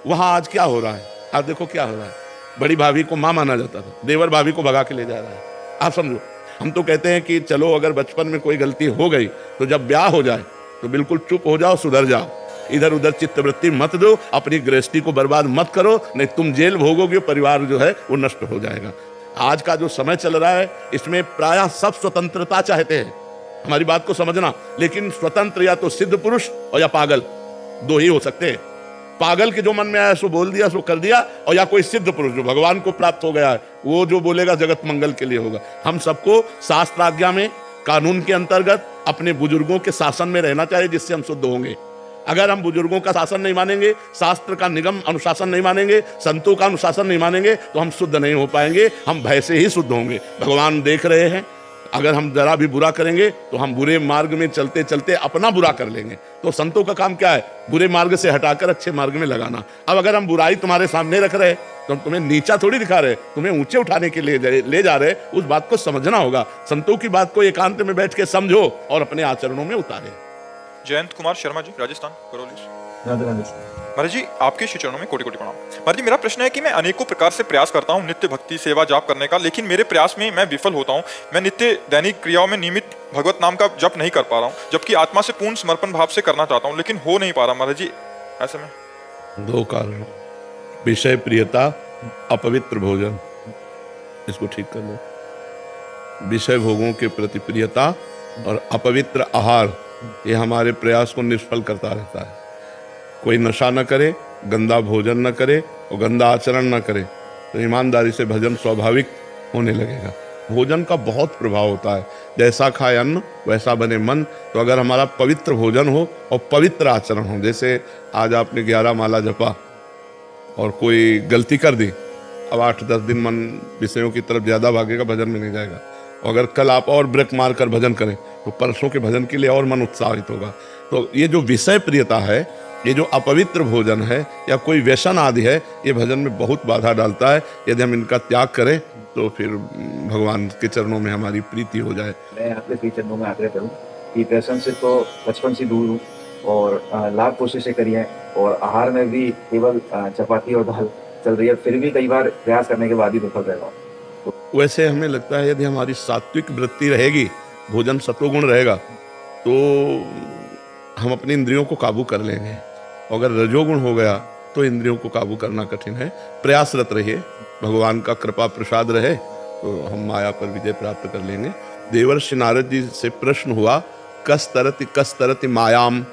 वहां आज क्या हो रहा है? आप देखो क्या हो रहा है। बड़ी भाभी को मां माना जाता था, देवर भाभी को भगा के ले जा रहा है। आप समझो, हम तो कहते हैं कि चलो अगर बचपन में कोई गलती हो गई तो जब ब्याह हो जाए तो बिल्कुल चुप हो जाओ, सुधर जाओ। इधर उधर चित्तवृत्ति मत दो, अपनी गृहस्थी को बर्बाद मत करो, नहीं तुम जेल भोगोगे, परिवार जो है वो नष्ट हो जाएगा। आज का जो समय चल रहा है इसमें प्रायः सब स्वतंत्रता चाहते हैं, हमारी बात को समझना। लेकिन स्वतंत्र या तो सिद्ध पुरुष और या पागल, दो ही हो सकते हैं। पागल के जो मन में आया सो बोल दिया, सो कर दिया, और या कोई सिद्ध पुरुष जो भगवान को प्राप्त हो गया है, वो जो बोलेगा जगत मंगल के लिए होगा। हम सबको शास्त्र आज्ञा में, कानून के अंतर्गत अपने बुजुर्गों के शासन में रहना चाहिए, जिससे हम शुद्ध होंगे। अगर हम बुजुर्गों का शासन नहीं मानेंगे, शास्त्र का निगम अनुशासन नहीं मानेंगे, संतों का अनुशासन नहीं मानेंगे, तो हम शुद्ध नहीं हो पाएंगे, हम भय से ही शुद्ध होंगे। भगवान देख रहे हैं, अगर हम जरा भी बुरा करेंगे तो हम बुरे मार्ग में चलते चलते अपना बुरा कर लेंगे। तो संतों का काम क्या है? बुरे मार्ग से हटाकर अच्छे मार्ग में लगाना। अब अगर हम बुराई तुम्हारे सामने रख रहे तो हम तुम्हें नीचा थोड़ी दिखा रहे, तुम्हें ऊंचे उठाने के लिए ले जा रहे। उस बात को समझना होगा। संतों की बात को एकांत में बैठ के समझो और अपने आचरणों में उतारे। जयंत कुमार शर्मा जी, राजस्थान, करौली। महाराज जी, आपके श्री चरणों में कोटि कोटि प्रणाम। महाराज जी, मेरा प्रश्न है कि मैं अनेकों प्रकार से प्रयास करता हूँ नित्य भक्ति सेवा जाप करने का, लेकिन मेरे प्रयास में मैं विफल होता हूँ। मैं नित्य दैनिक क्रियाओं में नियमित भगवत नाम का जप नहीं कर पा रहा हूँ, जबकि आत्मा से पूर्ण समर्पण भाव से करना चाहता हूँ, लेकिन हो नहीं पा रहा। महाराज जी, ऐसे में दो कारण, विषय प्रियता, अपवित्र भोजन, इसको ठीक कर लो। विषय भोगों के प्रति प्रियता और अपवित्र आहार, ये हमारे प्रयास को निष्फल करता रहता है। कोई नशा न करे, गंदा भोजन न करे और गंदा आचरण न करे, तो ईमानदारी से भजन स्वाभाविक होने लगेगा। भोजन का बहुत प्रभाव होता है, जैसा खाए अन्न वैसा बने मन। तो अगर हमारा पवित्र भोजन हो और पवित्र आचरण हो, जैसे आज आपने 11 माला जपा और कोई गलती कर दी, अब 8-10 दिन मन विषयों की तरफ ज़्यादा भागेगा, भजन में नहीं जाएगा। और अगर कल आप और ब्रेक मार कर भजन करें तो परसों के भजन के लिए और मन उत्साहित होगा। तो ये जो विषय प्रियता है, ये जो अपवित्र भोजन है या कोई व्यसन आदि है, ये भजन में बहुत बाधा डालता है। यदि हम इनका त्याग करें तो फिर भगवान के चरणों में हमारी प्रीति हो जाए। मैं आपके श्री चरणों में आग्रह करूं कि व्यसन से तो बचपन से दूर हूँ और लाभ कोशिशें करी हैं, और आहार में भी केवल चपाती और दाल चल रही है, फिर भी कई बार प्रयास करने के बाद ही विफल रह रहा हूं। वैसे हमें लगता है यदि हमारी सात्विक वृत्ति रहेगी, भोजन सत्वगुण रहेगा, तो हम अपनी इंद्रियों को काबू कर लेंगे। अगर रजोगुण हो गया तो इंद्रियों को काबू करना कठिन है। प्रयासरत रहिए, भगवान का कृपा प्रसाद रहे तो हम माया पर विजय प्राप्त कर लेंगे। देवर्षि नारद जी से प्रश्न हुआ, कस तरति मायाम,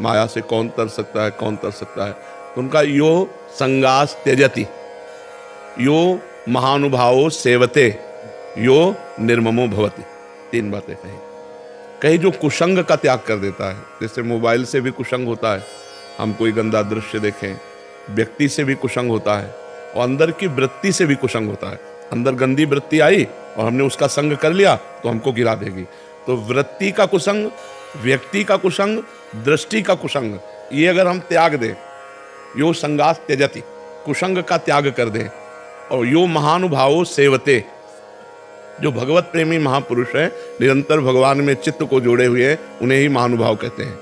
माया से कौन तर सकता है, कौन तर सकता है? तो उनका यो संगास त्यजति, यो महानुभावो सेवते, यो निर्ममो भवति, 3 बातें कही जो कुसंग का त्याग कर देता है। जैसे मोबाइल से भी कुसंग होता है, हम कोई गंदा दृश्य देखें, व्यक्ति से भी कुसंग होता है, और अंदर की वृत्ति से भी कुसंग होता है। अंदर गंदी वृत्ति आई और हमने उसका संग कर लिया तो हमको गिरा देगी। तो वृत्ति का कुसंग, व्यक्ति का कुसंग, दृष्टि का कुसंग, ये अगर हम त्याग दें, यो संगास त्यजति, कुसंग का त्याग कर दें, और यो महानुभावो सेवते, जो भगवत प्रेमी महापुरुष हैं, निरंतर भगवान में चित्त को जोड़े हुए हैं, उन्हें ही महानुभाव कहते हैं।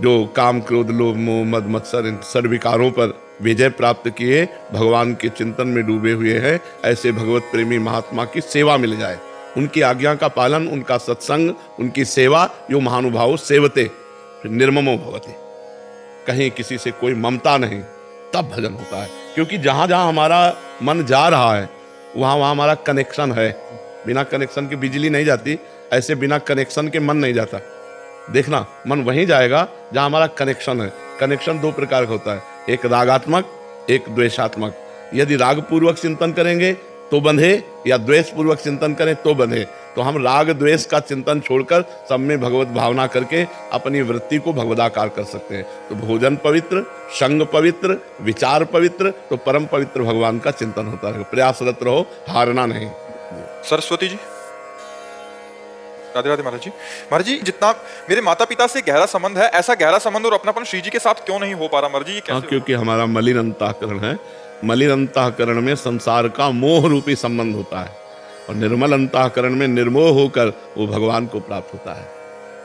जो काम क्रोध लोभ मोह मद मत्सर इन सर्विकारों पर विजय प्राप्त किए, भगवान के चिंतन में डूबे हुए हैं, ऐसे भगवत प्रेमी महात्मा की सेवा मिल जाए, उनकी आज्ञा का पालन, उनका सत्संग, उनकी सेवा, यो महानुभाव सेवते निर्ममो भवति, कहीं किसी से कोई ममता नहीं, तब भजन होता है। क्योंकि जहाँ जहाँ हमारा मन जा रहा है वहाँ वहाँ हमारा कनेक्शन है। बिना कनेक्शन के बिजली नहीं जाती, ऐसे बिना कनेक्शन के मन नहीं जाता। देखना, मन वहीं जाएगा जहाँ हमारा कनेक्शन है। कनेक्शन 2 प्रकार का होता है, एक रागात्मक, एक द्वेषात्मक। यदि राग पूर्वक चिंतन करेंगे तो बंधे, या द्वेष पूर्वक चिंतन करें तो बंधे। तो हम राग द्वेष का चिंतन छोड़कर सब में भगवत भावना करके अपनी वृत्ति को भगवदाकार कर सकते हैं। तो भोजन पवित्र, संग पवित्र, विचार पवित्र, तो परम पवित्र भगवान का चिंतन होता है। प्रयासरत रहो, हारना नहीं। सरस्वती जी, राधे राधे। महाराज जी, जितना मेरे माता पिता से गहरा संबंध है, ऐसा गहरा संबंध और अपनापन श्री जी के साथ क्यों नहीं हो पा रहा? महाराज जी, ये कैसे? क्योंकि हमारा मलिन अंतःकरण है। मलिन अंतःकरण में संसार का मोह रूपी संबंध होता है, और निर्मल अंतःकरण में निर्मोह होकर वो भगवान को प्राप्त होता है।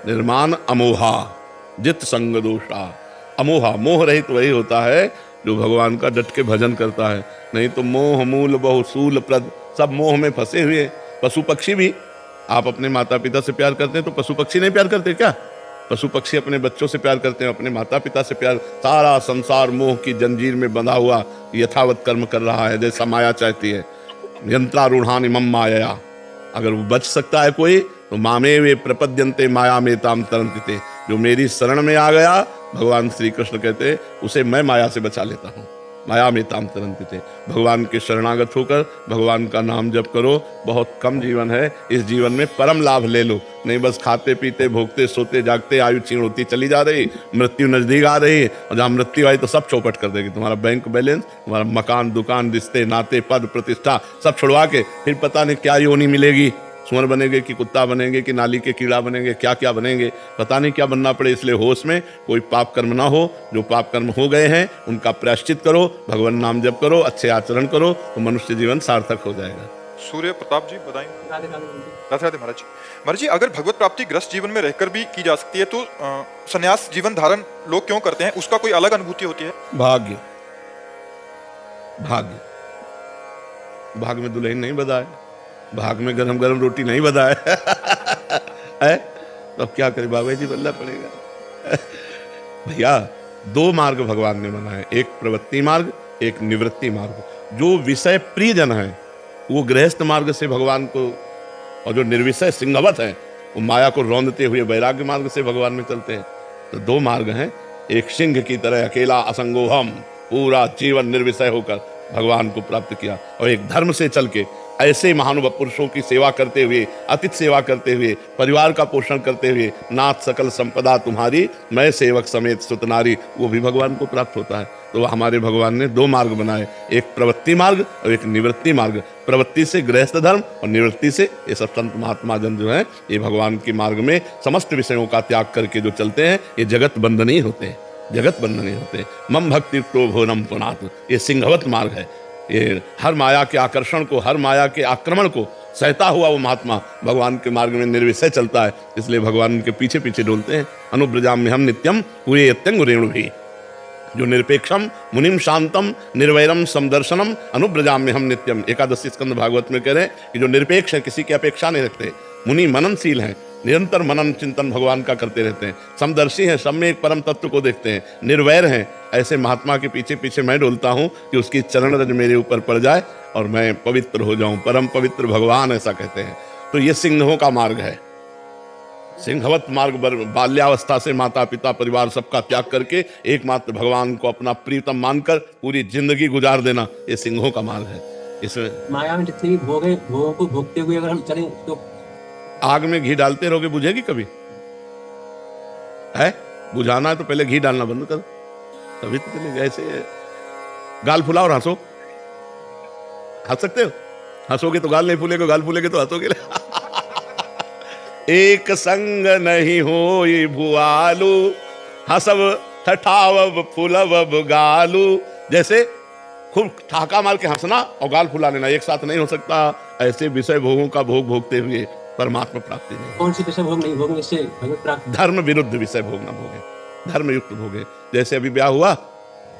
निर्माण अमोहा जित संग दोषा। अमोहा, मोह रहित वही होता है जो भगवान का डट के भजन करता है। नहीं तो मोह मूल बहुसूल प्रद, सब मोह में फंसे हुए। पशु पक्षी भी, आप अपने माता पिता से प्यार करते हैं तो पशु पक्षी नहीं प्यार करते क्या? पशु पक्षी अपने बच्चों से प्यार करते हैं, अपने माता पिता से प्यार। सारा संसार मोह की जंजीर में बंधा हुआ यथावत कर्म कर रहा है जैसा माया चाहती है। यंत्रारूढ़ानि मम माया, अगर वो बच सकता है कोई तो मामे वे प्रपद्यन्ते माया में ताम तरंति, जो मेरी शरण में आ गया, भगवान श्री कृष्ण कहते उसे मैं माया से बचा लेता हूँ। माया में ताम तरंति, भगवान के शरणागत होकर भगवान का नाम जप करो। बहुत कम जीवन है, इस जीवन में परम लाभ ले लो, नहीं बस खाते पीते भोगते सोते जागते आयु क्षीण होती चली जा रही, मृत्यु नजदीक आ रही, और जहाँ मृत्यु आई तो सब चौपट कर देगी। तुम्हारा बैंक बैलेंस, तुम्हारा मकान दुकान रिश्ते नाते पद प्रतिष्ठा सब छुड़वा के फिर पता नहीं क्या योनि मिलेगी, सुअर बनेंगे कि कुत्ता बनेंगे कि नाली के कीड़ा बनेंगे, क्या क्या बनेंगे, पता नहीं क्या बनना पड़े। इसलिए होश में कोई पाप कर्म ना हो, जो पाप कर्म हो गए हैं उनका प्रायश्चित करो, भगवान नाम जप करो, अच्छे आचरण करो, तो मनुष्य जीवन सार्थक हो जाएगा। सूर्य प्रताप जी बताएंगे। राधे राधे महाराज जी। महाराज जी, अगर भगवत प्राप्ति ग्रस्त जीवन में रहकर भी की जा सकती है तो संन्यास जीवन धारण लोग क्यों करते हैं? उसका कोई अलग अनुभूति होती है? भाग्य, भाग्य, भाग में दुल्हन नहीं बधाए, भाग में गरम गरम रोटी नहीं बधाए है तो अब क्या करे, बाबा जी बल्ला पड़ेगा। भैया दो मार्ग भगवान ने बनाए, एक प्रवृत्ति मार्ग, एक निवृत्ति मार्ग। जो विषय प्रिय जन है वो गृहस्थ मार्ग से भगवान को, और जो निर्विषय सिंहवत है वो माया को रौंदते हुए वैराग्य मार्ग से भगवान में चलते हैं। तो दो मार्ग हैं, एक सिंह की तरह अकेला असंगोहम पूरा जीवन निर्विषय होकर भगवान को प्राप्त किया, और एक धर्म से चल के ऐसे महानुभाव पुरुषों की सेवा करते हुए, अतिथि सेवा करते हुए, परिवार का पोषण करते हुए, नाथ सकल संपदा तुम्हारी मैं सेवक समेत सुत नारी, वो भी भगवान को प्राप्त होता है। तो हमारे भगवान ने दो मार्ग बनाए, एक प्रवृत्ति मार्ग और एक निवृत्ति मार्ग। प्रवृत्ति से गृहस्थ धर्म और निवृत्ति से ये सब संत महात्मा जन जो हैं ये भगवान के मार्ग में समस्त विषयों का त्याग करके जो चलते हैं ये जगत बंधनी होते हैं, जगत बंधनी होते हैं। मम भक्ति प्रोभोनम पुनात्, ये सिंहवत मार्ग है। ये हर माया के आकर्षण को, हर माया के आक्रमण को सहता हुआ वो महात्मा भगवान के मार्ग में निर्विषय चलता है, इसलिए भगवान के पीछे पीछे डोलते हैं। अनुब्रजाम्य हम नित्यम पूरे यत्यंग रेणु भी, जो निरपेक्षम मुनिम शांतम निर्वैरम समदर्शनम अनुब्रजाम्य हम नित्यम। एकादशी स्कंद भागवत में कह रहे हैं कि जो निरपेक्ष है, किसी की अपेक्षा नहीं रखते, मुनि मननशील हैं, निरंतर मनन चिंतन भगवान का करते रहते हैं, समदर्शी हैं, सब में एक परम तत्व को देखते हैं, निर्वैर हैं, ऐसे महात्मा के पीछे पीछे मैं डोलता हूं कि उसकी चरण रज मेरे ऊपर पड़ जाए और मैं पवित्र हो जाऊं। परम पवित्र भगवान ऐसा कहते हैं। तो ये सिंहों का मार्ग है, सिंहवत मार्ग। बाल्यावस्था से माता पिता परिवार सबका त्याग करके एकमात्र भगवान को अपना प्रीतम मानकर पूरी जिंदगी गुजार देना, ये सिंहों का मार्ग है। इसमें माया में जितनी भोगों को भोगते हुए अगर हम चलें तो आग में घी डालते रहोगे, बुझेगी कभी? है बुझाना है तो पहले घी डालना बंद करो, तभी तो चलेगा। ऐसे गाल फुलाओ और हंसो, हंस सकते हो, हंसोगे तो गाल नहीं फूलेगा, गाल फूलेगे तो हंसोगे। एक संग नहीं हो ये भुआलू, हंसब ठठावब फुलवब गालू। जैसे खूब ठाका मार के हंसना और गाल फुला लेना एक साथ नहीं हो सकता। ऐसे विषय भोगों का भोग भोगते हुए परमात्मा प्राप्ति नहीं। कौन सी विषय भोग नहीं भोगने से भगवत प्राप्ति? धर्म विरुद्ध विषय भोगना भोगे, धर्म युक्त भोगे। जैसे अभी ब्याह हुआ,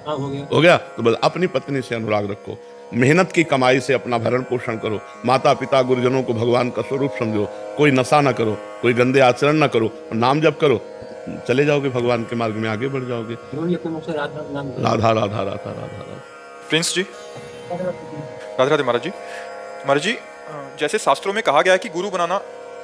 हाँ हो गया तो बस अपनी पत्नी से अनुराग रखो, मेहनत की कमाई से अपना भरण पोषण करो, माता पिता गुरुजनों को भगवान का स्वरूप समझो, कोई नशा ना करो, कोई गंदे आचरण ना करो, नाम जप करो, चले जाओगे भगवान के मार्ग में, आगे बढ़ जाओगे। राधा राधा राधा राधा राधा। प्रिंस जी, राधे राधे महाराज जी। महाराज जी, जैसे शास्त्रों में कहा गया है कि गुरु बनाना,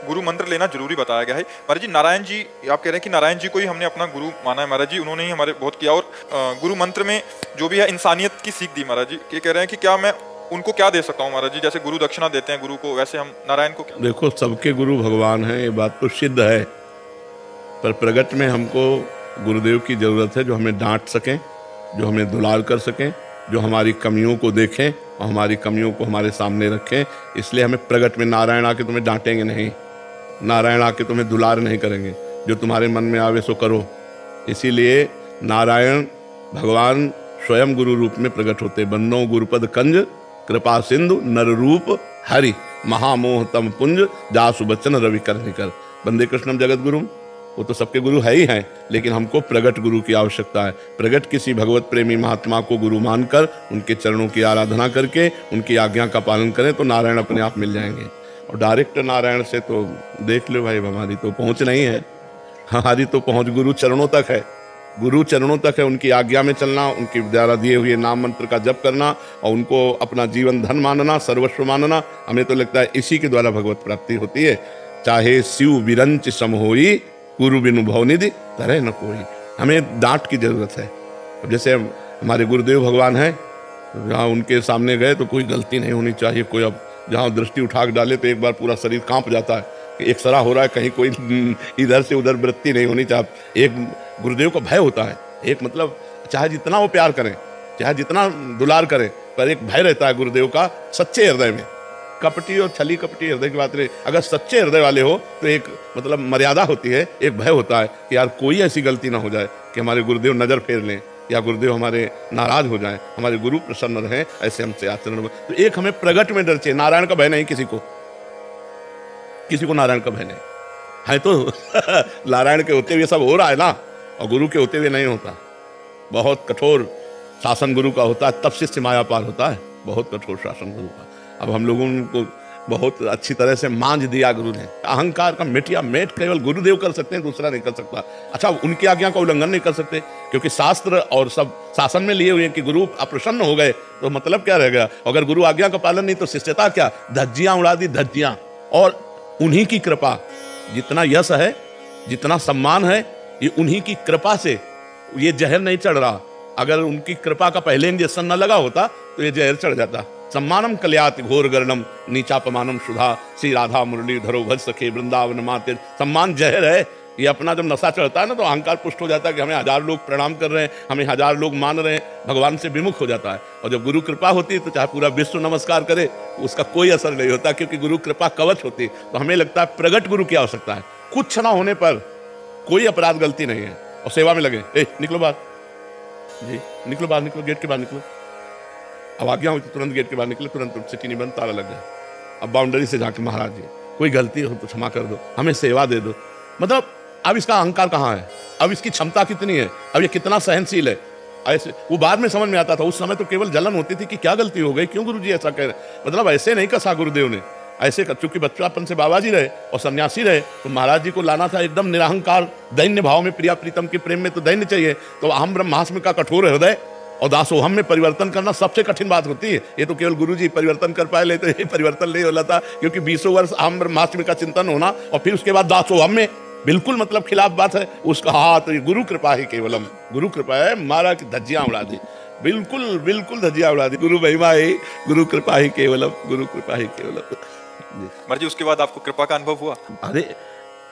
गुरु मंत्र लेना जरूरी बताया गया है। महाराज जी, नारायण जी, आप कह रहे हैं कि नारायण जी को ही हमने अपना गुरु माना है। महाराज जी, उन्होंने ही हमारे बहुत किया, और गुरु मंत्र में जो भी है इंसानियत की सीख दी। महाराज जी ये कह रहे हैं कि क्या मैं उनको क्या दे सकता हूँ? महाराज जी, जैसे गुरु दक्षिणा देते हैं गुरु को, वैसे हम नारायण को क्या? देखो, सबके गुरु भगवान हैं, ये बात तो सिद्ध है, पर प्रगट में हमको गुरुदेव की जरूरत है, जो हमें डांट सकें, जो हमें दुलार कर सकें, जो हमारी कमियों को देखें और हमारी कमियों को हमारे सामने रखें। इसलिए हमें प्रगट में नारायण आके तुम्हें डांटेंगे नहीं, नारायण आके तुम्हें दुलार नहीं करेंगे, जो तुम्हारे मन में आवे सो करो। इसीलिए नारायण भगवान स्वयं गुरु रूप में प्रकट होते। बंदो गुरुपद कंज कृपा सिंधु नर रूप हरि, महामोह तम पुंज जासु बचन रवि कर निकर। बंदे कृष्णम जगत गुरु, वो तो सबके गुरु है ही हैं, लेकिन हमको प्रगट गुरु की आवश्यकता है। प्रगट किसी भगवत प्रेमी महात्मा को गुरु मानकर उनके चरणों की आराधना करके उनकी आज्ञा का पालन करें तो नारायण अपने आप मिल जाएंगे। और डायरेक्ट नारायण से तो देख लो भाई, हमारी तो पहुंच नहीं है। हमारी तो पहुंच गुरु चरणों तक है, गुरु चरणों तक है। उनकी आज्ञा में चलना, उनके द्वारा दिए हुए नाम मंत्र का जप करना और उनको अपना जीवन धन मानना, सर्वस्व मानना। हमें तो लगता है इसी के द्वारा भगवत प्राप्ति होती है। चाहे शिव विरंच सम होई, गुरु बिनु भवनिधि तरह न कोई। हमें डांट की जरूरत है। अब जैसे हमारे गुरुदेव भगवान हैं, जहाँ उनके सामने गए तो कोई गलती नहीं होनी चाहिए। कोई अब जहाँ दृष्टि उठा के डाले तो एक बार पूरा शरीर कांप जाता है, एक सरा हो रहा है, कहीं कोई इधर से उधर वृत्ति नहीं होनी चाहिए। एक गुरुदेव का भय होता है, एक मतलब चाहे जितना वो प्यार करें, चाहे जितना दुलार करें, पर एक भय रहता है गुरुदेव का सच्चे हृदय में। कपटी और छली कपटी हृदय की बात नहीं, अगर सच्चे हृदय वाले हो तो एक मतलब मर्यादा होती है, एक भय होता है कि यार कोई ऐसी गलती ना हो जाए कि हमारे गुरुदेव नजर फेर लें या गुरुदेव हमारे नाराज हो जाएं, हमारे गुरु प्रसन्न रहें, ऐसे हमसे आचरण। तो एक हमें प्रगट में डर चाहिए, नारायण का भय नहीं किसी को नारायण का भय नहीं है। तो नारायण के होते हुए सब हो रहा है ना, और गुरु के होते हुए नहीं होता। बहुत कठोर शासन गुरु का होता है, तब शिष्य माया पार होता है। बहुत कठोर शासन गुरु का। अब हम लोगों को बहुत अच्छी तरह से मांझ दिया गुरु ने। अहंकार का मिटिया मेट केवल गुरुदेव कर सकते हैं, दूसरा नहीं कर सकता। अच्छा, उनकी आज्ञा का उल्लंघन नहीं कर सकते, क्योंकि शास्त्र और सब शासन में लिए हुए कि गुरु अप्रसन्न हो गए तो मतलब क्या रह गया। अगर गुरु आज्ञा का पालन नहीं तो शिष्यता क्या, धज्जियां उड़ा दी, धज्जियां। और उन्हीं की कृपा, जितना यश है, जितना सम्मान है, ये उन्हीं की कृपा से ये जहर नहीं चढ़ रहा। अगर उनकी कृपा का पहले इंजेक्शन न लगा होता तो ये जहर चढ़ जाता। सम्मानम कल्याति घोर गर्णम नीचापमानम सुधा, श्री राधा मुरली धरो भज सखे वृंदावन माते। सम्मान जहर है, ये अपना जब नशा चढ़ता है ना तो अहंकार पुष्ट हो जाता है कि हमें 1000 लोग प्रणाम कर रहे हैं, हमें 1000 लोग मान रहे हैं, भगवान से विमुख हो जाता है। और जब गुरु कृपा होती है तो चाहे पूरा विश्व नमस्कार करे, उसका कोई असर नहीं होता, क्योंकि गुरु कृपा कवच होती है। तो हमें लगता है प्रगट गुरु की आवश्यकता है। कुछ ना होने पर कोई अपराध गलती नहीं है और सेवा में लगे। निकलो बाहर जी, निकलो बाहर, निकलो गेट के बाहर निकलो। अब आज्ञा हुई तो तुरंत गेट के बाहर निकले, तुरंत सिटी नहीं बंद, ताला लग गया। अब बाउंड्री से जाके महाराज जी कोई गलती हो तो क्षमा कर दो, हमें सेवा दे दो। मतलब अब इसका अहंकार कहाँ है, अब इसकी क्षमता कितनी है, अब ये कितना सहनशील है। ऐसे वो बाद में समझ में आता था, उस समय तो केवल जलन होती थी कि क्या गलती हो गई, क्यों गुरुजी ऐसा कह रहे। मतलब ऐसे नहीं कसा गुरुदेव ने, ऐसे चूंकि बच्चापन से बाबा जी रहे और सन्यासी रहे तो महाराज जी को लाना था एकदम निरहंकार दैन्य भाव में। प्रिया प्रीतम के प्रेम में तो दैन्य चाहिए, तो अहम ब्रह्मास्मि का कठोर हृदय और दासोहम में परिवर्तन करना सबसे कठिन बात होती है। ये तो केवल गुरुजी परिवर्तन कर पाए, ले तो ये परिवर्तन नहीं होला था, क्योंकि 20 वर्ष अहम ब्रह्मास्मि का चिंतन होना और फिर उसके बाद दासोहम में बिल्कुल मतलब खिलाफ बात है उसका। हाँ, तो ये गुरु कृपा ही केवलम, गुरु कृपा है, मारा की धज्जियां उड़ा दी, बिल्कुल बिल्कुल धज्जियां उड़ा दी। गुरु महिमा ही, गुरु कृपा ही केवलम, गुरु कृपा ही केवलम। महाराज जी उसके बाद आपको कृपा का अनुभव हुआ? अरे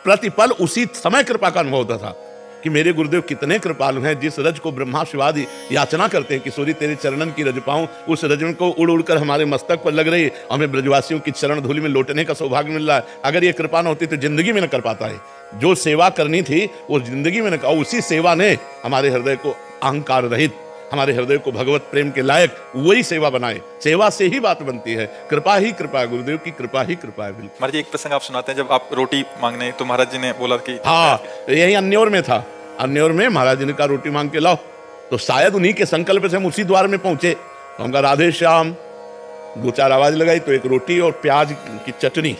प्रतिपल उसी समय कृपा का अनुभव होता था कि मेरे गुरुदेव कितने कृपालु हैं। जिस रज को ब्रह्मा शिवादि याचना करते हैं कि सूर्य तेरे चरणन की रज पाऊं, उस रजन को उड़ उड़कर हमारे मस्तक पर लग रही है। हमें ब्रजवासियों की चरण धूलि में लौटने का सौभाग्य मिल रहा है। अगर ये कृपा न होती तो जिंदगी में न कर पाता है। जो सेवा करनी थी वो जिंदगी में न, और उसी सेवा ने हमारे हृदय को अहंकार रहित, हमारे हृदय को भगवत प्रेम के लायक वही सेवा बनाए। सेवा से ही बात बनती है, कृपा ही कृपा है, गुरुदेव की कृपा ही कृपा है। बिल्कुल। महाराज जी एक प्रसंग आप सुनाते हैं, जब आप रोटी मांगने तो महाराज जी ने बोला कि हाँ, यही अन्योर में था। अन्योर में महाराज जी ने कहा रोटी मांग के लाओ, तो शायद उन्हीं के संकल्प से हम उसी द्वार में पहुंचे। तो हम कहा राधे श्याम, 2-4 आवाज लगाई तो एक रोटी और प्याज की चटनी।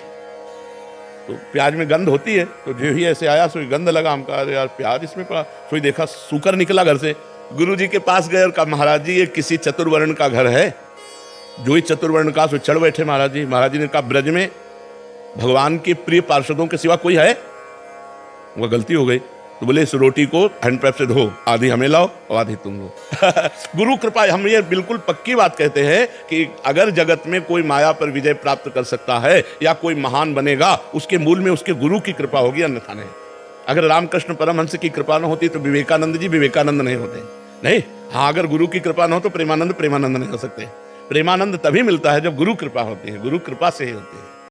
तो प्याज में गंध होती है, तो जो ही ऐसे आया सोई गंध लगा। हम कहा अरे यार प्याज इसमें पड़ा, सोई देखा सूकर निकला घर से। गुरु जी के पास गए और कहा महाराज जी ये किसी चतुर्वर्ण का घर है। जो ही चतुर्वर्ण का सो चढ़ बैठे महाराज जी। महाराज जी ने कहा ब्रज में भगवान के प्रिय पार्षदों के सिवा कोई है? वह गलती हो गई। तो बोले इस रोटी को हैंडपैप से धो, आधी हमें लाओ और आधी तुम लो। गुरु कृपा। हम ये बिल्कुल पक्की बात कहते हैं कि अगर जगत में कोई माया पर विजय प्राप्त कर सकता है या कोई महान बनेगा, उसके मूल में उसके गुरु की कृपा होगी, अन्यथा नहीं। अगर रामकृष्ण परमहंस की कृपा न होती तो विवेकानंद जी विवेकानंद नहीं होते। नहीं, हाँ, अगर गुरु की कृपा न हो तो प्रेमानंद प्रेमानंद नहीं हो सकते। प्रेमानंद तभी मिलता है जब गुरु कृपा होती है, गुरु कृपा से ही होती है।